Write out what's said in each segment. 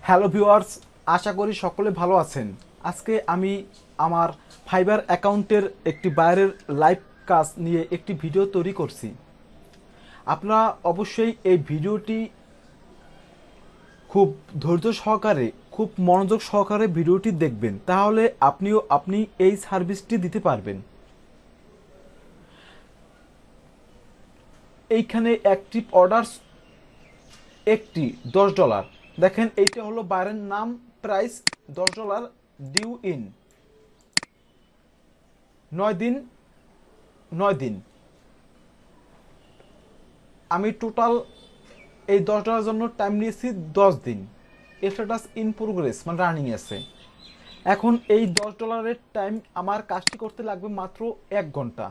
Hello viewers, আশা করি সকলে ভালো আছেন। আজকে আমি আমার ফাইবার অ্যাকাউন্টের একটি বাইরের লাইভ কাজ নিয়ে একটি ভিডিও তৈরি করছি। আপনারা অবশ্যই এই ভিডিওটি খুব ধৈর্য সহকারে, খুব মনোযোগ সহকারে ভিডিওটি দেখবেন, তাহলে আপনি এই সার্ভিসটি দিতে পারবেন। এইখানে অ্যাক্টিভ অর্ডারস একটি $10। দেখেন, এইটা হলো বাইরের নাম, প্রাইস $10, ডিউ ইন 9 দিন। আমি টোটাল এই $10 জন্য টাইম নিয়েছি 10 দিন। স্ট্যাটাস ইন প্রোগ্রেস মানে রানিং আছে। এখন এই $10 টাইম আমার কাজটি করতে লাগবে মাত্র 1 ঘন্টা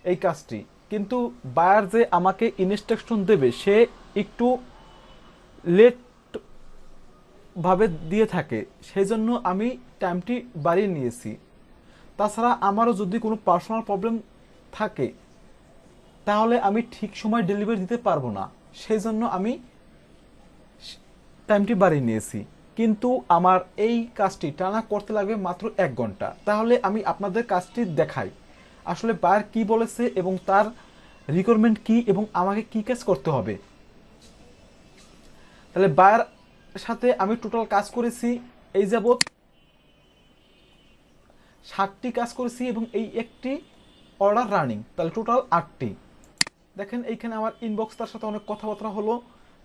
এই কাজটি। কিন্তু বায়ার যে আমাকে ইনস্ট্রাকশন দেবে সে একটু লেট ভাবে দিয়ে থাকে, সেই জন্য আমি টাইমটি বাড়িয়ে নিয়েছি। তাছাড়া আমারও যদি কোনো পার্সোনাল প্রবলেম থাকে তাহলে আমি ঠিক সময় ডেলিভারি দিতে পারবো না, সেই জন্য আমি টাইমটি বাড়িয়ে নিয়েছি। কিন্তু আমার এই কাজটি টানা করতে লাগবে মাত্র 1 ঘন্টা। তাহলে আমি আপনাদের কাজটি দেখাই, আসলে বায়ার কি বলেছে এবং তার রিকোয়ারমেন্ট কি এবং আমাকে কি কাজ করতে হবে। তাহলে বায়ার সাথে আমি টোটাল কাজ করেছি এই যাবৎ 7টি কাজ করেছি এবং এই একটি অর্ডার রানিং, তাহলে টোটাল 8টি। দেখেন এইখানে আমার ইনবক্স, তার সাথে অনেক কথাবার্তা হলো।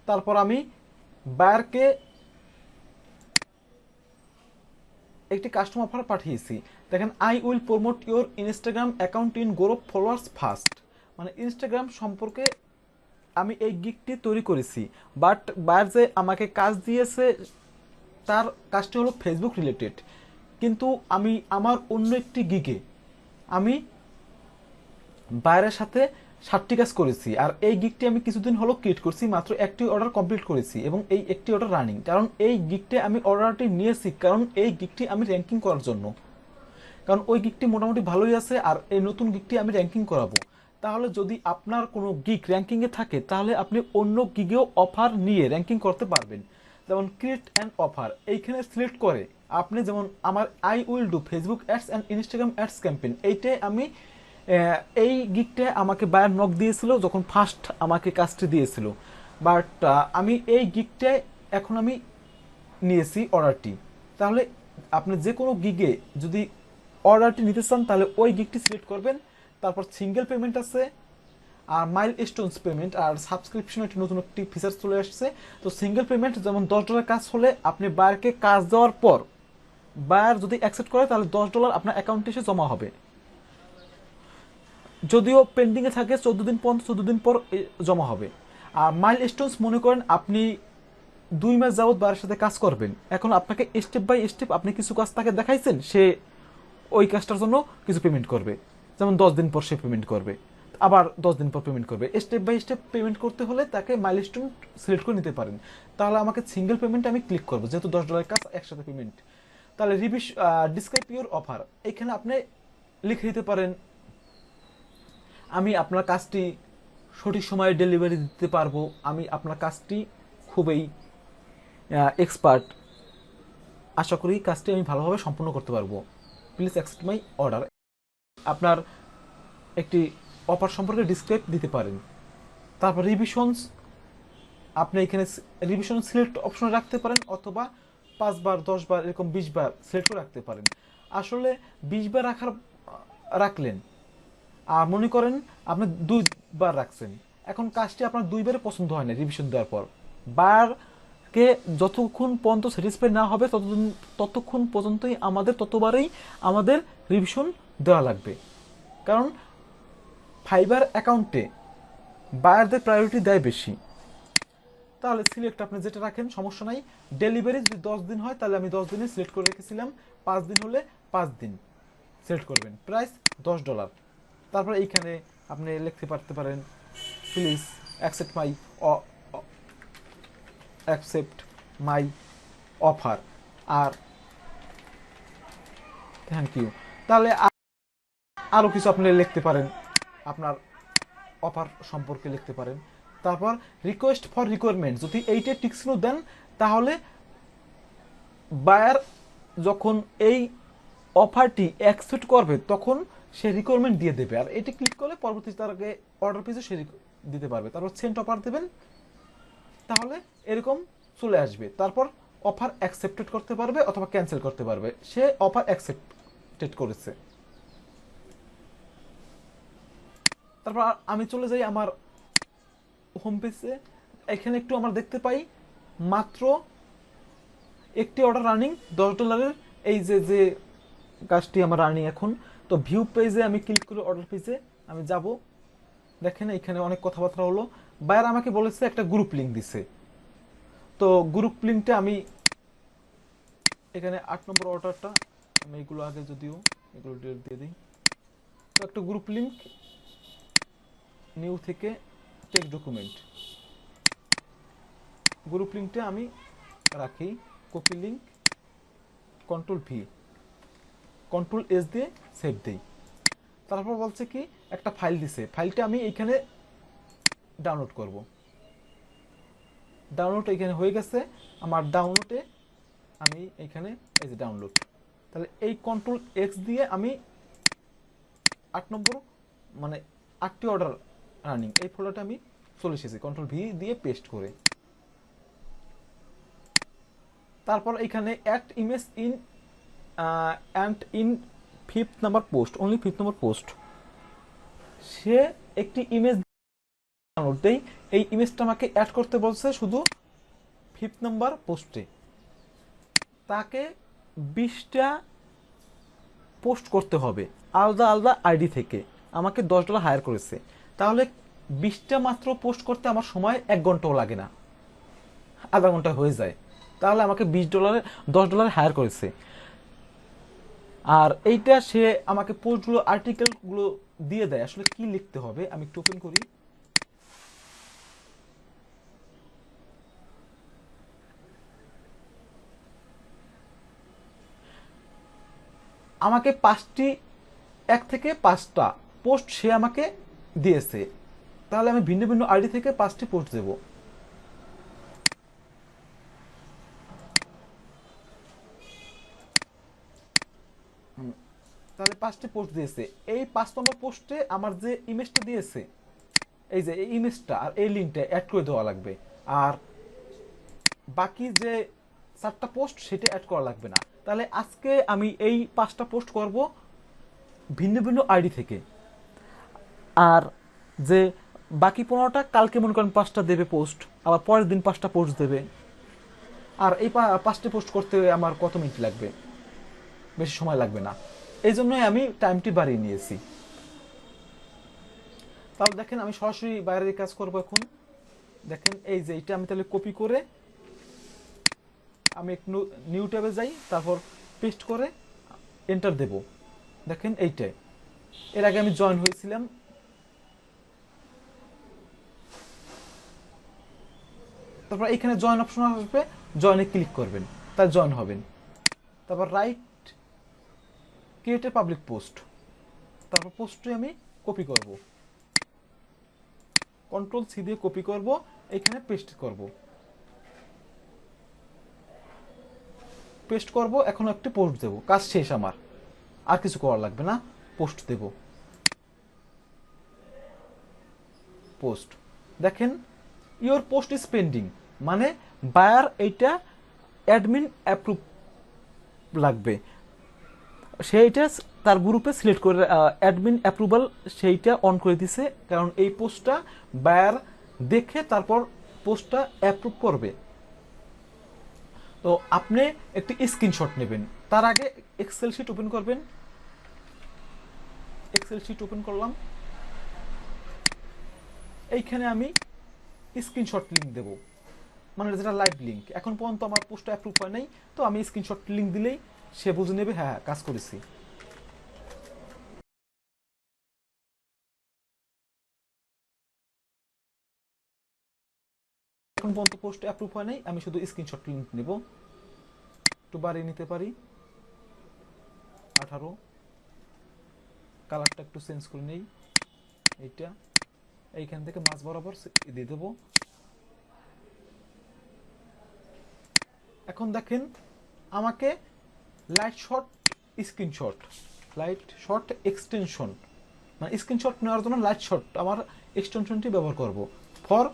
তারপর আমি বায়ারকে একটি কাস্টম অফার পাঠিয়েছি। দেখেন, I will promote your Instagram account in grow followers first, মানে ইনস্টাগ্রাম সম্পর্কে আমি এই গিগটি তৈরি করেছি। বাট বায়ার যে আমাকে কাজ দিয়েছে তার কাজটি হলো ফেসবুক রিলেটেড, কিন্তু আমি আমার অন্য একটি গিগে আমি বায়ারের সাথে 7টি কাজ করেছি। আর এই গিগটি আমি কিছুদিন হলো ক্রিয়েট করছি, মাত্র একটি অর্ডার কমপ্লিট করেছি এবং এই একটি অর্ডার রানিং। কারণ এই গিগটে আমি অর্ডারটি নিয়েছি, কারণ এই গিগটি আমি র্যাঙ্কিং করার জন্য, কারণ ওই গিগটি মোটামুটি ভালোই আছে আর এই নতুন গিগটি আমি র্যাঙ্কিং করাবো। তাহলে যদি আপনার কোনো গিগ র্যাঙ্কিংয়ে থাকে তাহলে আপনি অন্য গিগেও অফার নিয়ে র্যাঙ্কিং করতে পারবেন। যেমন ক্রিয়েট অ্যান্ড অফার, এইখানে সিলেক্ট করে আপনি, যেমন আমার I will do Facebook ads and Instagram ads campaign, এইটাই আমি এই গিগটা আমাকে বায়ার নক দিয়েছিল যখন ফার্স্ট আমাকে কাজটি দিয়েছিল। বাট আমি এই গিগটায় এখন আমি নিয়েছি অর্ডারটি। তাহলে আপনি যে কোনো গিগে যদি অর্ডারটি নিতে চান তাহলে ওই গিগটি সিলেক্ট করবেন। তারপর সিঙ্গেল পেমেন্ট আছে, আর মাইল স্টোনস পেমেন্ট আর সাবস্ক্রিপশন একটি নতুন একটি ফিচার চলে আসছে। তো সিঙ্গেল পেমেন্ট যেমন $10 কাজ হলে আপনি বায়ারকে কাজ দেওয়ার পর বায়ার যদি অ্যাকসেপ্ট করে তাহলে $10 আপনার অ্যাকাউন্টে এসে জমা হবে। যদিও পেন্ডিংয়ে থাকে 14 দিন পর জমা হবে। আর মাইল স্টোনস মনে করেন আপনি 2 মাস যাবৎ বায়ারের সাথে কাজ করবেন, এখন আপনাকে স্টেপ বাই স্টেপ আপনি কিছু কাজ তাকে দেখাইছেন, সে ওই কাজটার জন্য কিছু পেমেন্ট করবে। যেমন 10 দিন পর সে পেমেন্ট করবে, আবার 10 দিন পর পেমেন্ট করবে। স্টেপ বাই স্টেপ পেমেন্ট করতে হলে তাকে মাইলস্টোন সিলেক্ট করে নিতে পারেন। তাহলে আমাকে সিঙ্গেল পেমেন্টে আমি ক্লিক করবো, যেহেতু $10 কাজ একসাথে পেমেন্ট। তাহলে ডিসক্রাইব ইউর অফার, এখানে আপনি লিখে দিতে পারেন আমি আপনার কাজটি সঠিক সময়ে ডেলিভারি দিতে পারবো, আমি আপনার কাজটি খুবই এক্সপার্ট, আশা করি কাজটি আমি ভালোভাবে সম্পূর্ণ করতে পারবো, প্লিজ অ্যাকসেপ্ট মাই অর্ডার। আপনার একটি অফার সম্পর্কে ডিসক্রাইব দিতে পারেন। তারপর রিভিশনস, আপনি এখানে রিভিশন সিলেক্ট অপশন রাখতে পারেন, অথবা 5 বার 10 বার এরকম 20 বার সিলেক্ট করে রাখতে পারেন। আসলে 20 বার রাখলেন, আর মনে করেন আপনি 2 বার রাখছেন, এখন কাজটি আপনার 2 বারে পছন্দ হয় না রিভিশন দেওয়ার পর, বারকে যতক্ষণ পর্যন্ত স্যাটিসফাই না হবে ততক্ষণ পর্যন্তই ততবারেই আমাদের রিভিশন দেওয়া লাগবে। কারণ ফাইবার অ্যাকাউন্টে বায়ারদের প্রায়োরিটি দেয় বেশি। তাহলে সিলেক্ট আপনি যেটা রাখেন সমস্যা নাই। ডেলিভারি যদি 10 দিন হয় তাহলে আমি 10 দিনে সিলেক্ট করে রেখেছিলাম, 5 দিন হলে 5 দিন সিলেক্ট করবেন, প্রাইস $10। তারপর এইখানে আপনি লিখতে পারেন প্লিজ অ্যাকসেপ্ট মাই অফার আর থ্যাংক ইউ। তাহলে আরও কিছু আপনি লিখতে পারেন, আপনার অফার সম্পর্কে লিখতে পারেন। তারপর রিকোয়েস্ট ফর রিকোয়ারমেন্ট, যদি এইটা টিকসিনো দেন তাহলে বায়ার যখন এই অফারটি অ্যাকসেপ্ট করবে তখন সে রিকোয়ারমেন্ট দিয়ে দেবে, আর এটি ক্লিক করলে পরবর্তীতে তার আগে অর্ডার পিছু সে দিতে পারবে। তারপর সেন্ট অফার দেবেন, তাহলে এরকম চলে আসবে। তারপর অফার অ্যাকসেপ্টেড করতে পারবে অথবা ক্যান্সেল করতে পারবে। সে অফার অ্যাকসেপ্টেড করেছে। তারপর আমি চলে যাই আমার হোম পেজে। এখানে একটু আমরা দেখতে পাই মাত্র একটি অর্ডার রানিং $10। এই যে যে কাজটি আমার রানিং এখন। তো ভিউ পেজে আমি ক্লিক করে অর্ডার পেজে আমি যাব। দেখেন এখানে অনেক কথাবার্তা হলো। বায়ার আমাকে বলেছে একটা গ্রুপ লিঙ্ক দিছে। তো গ্রুপ লিঙ্কটা আমি এখানে 8 নম্বর অর্ডারটা আমি এগুলো আগে যদিও এগুলো ডিলিট দিয়ে দিই। তো একটা গ্রুপ লিঙ্ক নিউ থেকে টেক্সট ডকুমেন্ট গ্রুপ লিঙ্কটা আমি রাখি, copy link control V control S দিয়ে সেভ দিই। তারপর বলছে কি একটা ফাইল দিছে, ফাইলটা আমি এইখানে ডাউনলোড করব। ডাউনলোড এইখানে হয়ে গেছে আমার। ডাউনলোডে আমি এইখানে এই যে ডাউনলোড, তাহলে এই কন্ট্রোল এক্স দিয়ে আমি 8 নম্বর মানে 8টি অর্ডার রানিং এই ফোল্ডারটা আমি চলে এসেছি কন্ট্রোল ভি দিয়ে পেস্ট করে। তারপর এখানে add image in and in 5th number post, only 5th number post. সে একটি ইমেজ ডাউনলোড দেই, এই ইমেজটা আমাকে অ্যাড করতে বলছে শুধু 5th নাম্বার পোস্টে। তাকে 20টা পোস্ট করতে হবে আলাদা আলাদা আইডি থেকে। আমাকে $10 হায়ার করেছে, তাহলে 20টা মাত্র পোস্ট করতে আমার সময় 1 ঘন্টাও লাগে না, আধা ঘন্টা হয়ে যায়। তাহলে আমাকে $10 হায়ার করেছে। আর এইটা সে আমাকে পোস্টগুলো আর্টিকেলগুলো দিয়ে দেয়, আসলে কি লিখতে হবে আমি একটু ওপেন করি। আমাকে 1 থেকে 5টা পোস্ট সে আমাকে দিয়েছে, তাহলে আমি ভিন্ন ভিন্ন আইডি থেকে 5টি পোস্ট দেব। তাহলে 5টি পোস্ট দিয়েছে। এই 5 নম্বর পোস্টে আমার যে ইমেজটা দিয়েছে, এই যে এই ইমেজটা আর এই লিঙ্কটা অ্যাড করে দেওয়া লাগবে। আর বাকি যে 4টা পোস্ট সেটা অ্যাড করা লাগবে না। তাহলে আজকে আমি এই 5টা পোস্ট করব ভিন্ন ভিন্ন আইডি থেকে। আর যে বাকি 15টা কালকে মনে করেন 5টা দেবে পোস্ট, আবার পরের দিন 5টা পোস্ট দেবে। আর এই 5টি পোস্ট করতে আমার কত মিনিট লাগবে? বেশি সময় লাগবে না। এই জন্যই আমি টাইমটি বাড়িয়ে নিয়েছি। তাহলে দেখেন আমি সরাসরি বাইরের কাজ করব এখন। দেখেন এই যে এটা আমি তাহলে কপি করে আমি একটু নিউ ট্যাবে যাই, তারপর পেস্ট করে এন্টার দেব। দেখেন এইটাই, এর আগে আমি জয়েন হয়েছিলাম। তারপর এখানে জয়েন অপশন আসবে, জয়েনে ক্লিক করবেন, তাই জয়েন হবেন। তারপর right create a public post, তারপর পোস্টটি আমি কপি করব, কন্ট্রোল সি দিয়ে কপি করব, এখানে পেস্ট করব। পেস্ট করব, এখন একটি পোস্ট দেব, কাজ শেষ আমার, আর কিছু করা লাগবে না। পোস্ট দেব, পোস্ট। দেখেন ইওর পোস্ট ইজ পেন্ডিং, মানে বায়ার এইটা অ্যাডমিন অ্যাপ্রুভ লাগবে, সেইটা তার গ্রুপে সিলেক্ট করে অ্যাডমিন অ্যাপ্রুভাল সেইটা অন করে দিছে, কারণ এই পোস্টটা বায়ার দেখে তারপর পোস্টটা অ্যাপ্রুভ করবে। তো আপনি একটি স্ক্রিনশট নেবেন, তার আগে এক্সেল শিট ওপেন করবেন। এক্সেল শিট ওপেন করলাম, এইখানে আমি স্ক্রিনশট লিঙ্ক দেব, মানে যেটা লাইভ লিঙ্ক। এখন পর্যন্ত আমার পোস্টটা অ্যাপ্রুভ হয় নাই, তো আমি স্ক্রিনশট লিঙ্ক দিলেই সে বুঝে নেবে হ্যাঁ হ্যাঁ কাজ করেছি। এখন পর্যন্ত পোস্ট অ্যাপ্রুভ হয় নাই, আমি শুধু স্ক্রিনশট লিঙ্ক নেব। একটু বাড়িয়ে নিতে পারি 18, কালারটা একটু চেঞ্জ করে নেই। এইটা এইখান থেকে মাঝ বরাবর দিয়ে দেবো। এখন দেখেন আমাকে লাইট শট এক্সটেনশন, মানে স্ক্রিনশট নেওয়ার জন্য লাইট শট আমার এক্সটেনশনটি ব্যবহার করব ফর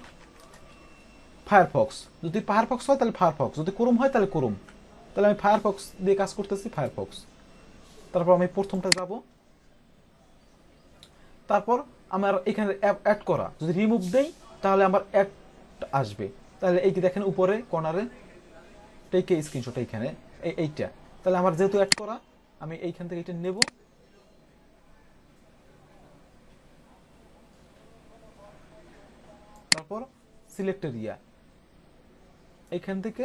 ফায়ারফক্স। যদি ফায়ারফক্স হয় তাহলে ফায়ারফক্স, যদি ক্রোম হয় তাহলে ক্রোম। তাহলে আমি ফায়ারফক্স দিয়ে কাজ করতেছি, ফায়ারফক্স। তারপর আমি প্রথমটা যাব, তারপর আমার এখানে অ্যাড করা যদি রিমুভ দেই তাহলে আমার অ্যাড আসবে। তাহলে এই যে দেখেন উপরে কর্নারে টেকে স্ক্রিনশট এইখানে এইটা, তাহলে আমার যেহেতু অ্যাড করা আমি এইখান থেকে এটা নেব, তারপর সিলেক্ট এরিয়া এইখান থেকে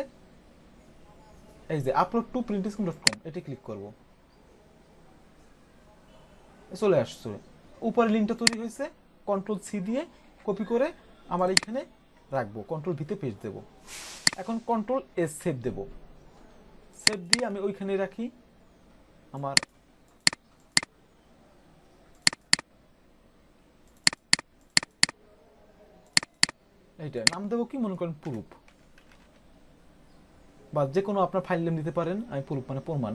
এই যে আপলোড টু printscreen.com এটি ক্লিক করব, চলে আসছে উপরে লিঙ্কটা তৈরি হয়েছে। কন্ট্রোল সি দিয়ে কপি করে আমার এইখানে রাখবো, কন্ট্রোল ভিতে পেস্ট দেব। এখন কন্ট্রোল এস সেভ দেব, সেভ দিয়ে আমি ওইখানে রাখি। আমার এইটা নাম দেবো কি মনে করেন প্রুফ, বা যে কোনো আপনার ফাইল নেম দিতে পারেন, আমি প্রুফ মানে প্রমাণ,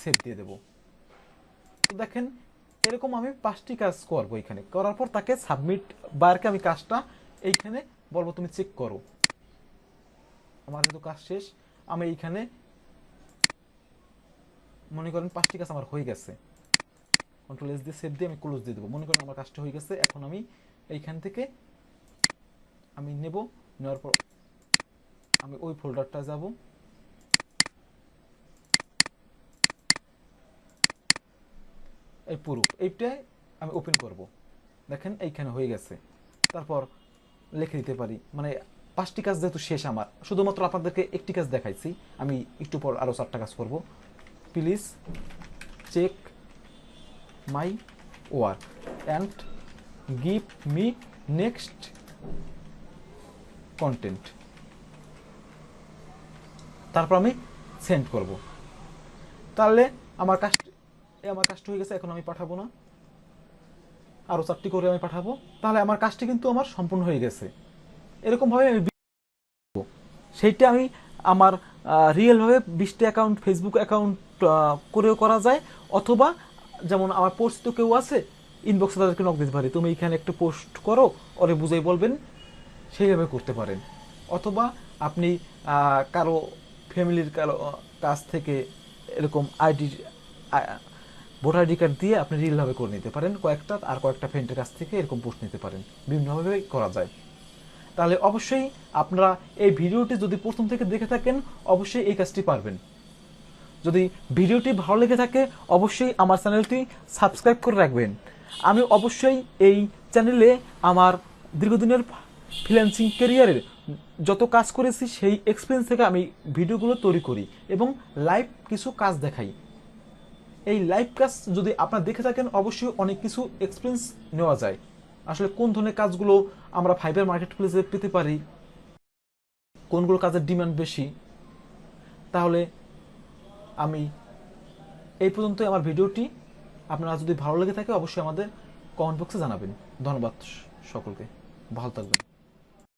সেভ দিয়ে দেব। তো দেখেন এরকম আমি 5টি কাজ করবো এখানে, করার পর তাকে সাবমিট বারকে আমি কাজটা এইখানে বলবো তুমি চেক করো। আমার যেহেতু কাজ শেষ, আমি এইখানে মনে করেন 5টি কাজ আমার হয়ে গেছে, কন্ট্রোল এস দিয়ে সেভ দিয়ে আমি ক্লোজ দিয়ে দেবো। মনে করেন আমার কাজটা হয়ে গেছে, এখন আমি এইখান থেকে আমি নেব, নেওয়ার পর আমি ওই ফোল্ডারটা যাব, এই প্রুফ এইটাই আমি ওপেন করব। দেখেন এইখানে হয়ে গেছে। তারপর লিখে দিতে পারি, মানে 5টি কাজ যেহেতু শেষ আমার, শুধুমাত্র আপনাদেরকে একটি কাজ দেখাইছি, আমি একটু পর আরও 4টা কাজ করব। Please check my work and give me next content. তারপর আমি সেন্ড করব। তাহলে আমার কাজটি হয়ে গেছে। এখন আমি পাঠাবো না, আরও 4টি করে আমি পাঠাবো, তাহলে আমার কাজটি কিন্তু আমার সম্পূর্ণ হয়ে গেছে। এরকমভাবে আমি সেইটা আমি আমার রিয়েলভাবে 20টা অ্যাকাউন্ট, ফেসবুক অ্যাকাউন্ট করেও করা যায়, অথবা যেমন আমার পোস্ট তো কেউ আছে ইনবক্সে তাদেরকে নক দিতে পারি, তুমি এখানে একটা পোস্ট করো, ওরে বুঝাই বলবেন, সেইভাবে করতে পারেন। অথবা আপনি কারো ফ্যামিলির কারো কাছ থেকে এরকম ভোটার আইডি কার্ড দিয়ে আপনি রিয়েলভাবে করে নিতে পারেন, কয়েকটা ফ্রেন্ডের কাছ থেকে এরকম পোস্ট নিতে পারেন, বিভিন্নভাবে করা যায়। তাহলে অবশ্যই আপনারা এই ভিডিওটি যদি প্রথম থেকে দেখে থাকেন অবশ্যই এই কাজটি পারবেন। যদি ভিডিওটি ভালো লেগে থাকে অবশ্যই আমার চ্যানেলটি সাবস্ক্রাইব করে রাখবেন। আমি অবশ্যই এই চ্যানেলে আমার দীর্ঘদিনের ফ্রিল্যান্সিং ক্যারিয়ারের যত কাজ করেছি সেই এক্সপিরিয়েন্স থেকে আমি ভিডিওগুলো তৈরি করি এবং লাইভ কিছু কাজ দেখাই। এই লাইভ কাজ যদি আপনারা দেখে থাকেন অবশ্যই অনেক কিছু এক্সপিরিয়েন্স নেওয়া যায়, আসলে কোন ধরনের কাজগুলো আমরা ফাইবার মার্কেট প্লেসে পেতে পারি, কোনগুলো কাজের ডিমান্ড বেশি। তাহলে আমি এই পর্যন্তই আমার ভিডিওটি। আপনারা যদি ভালো লেগে থাকে অবশ্যই আমাদের কমেন্ট বক্সে জানাবেন। ধন্যবাদ সকলকে, ভালো থাকবেন।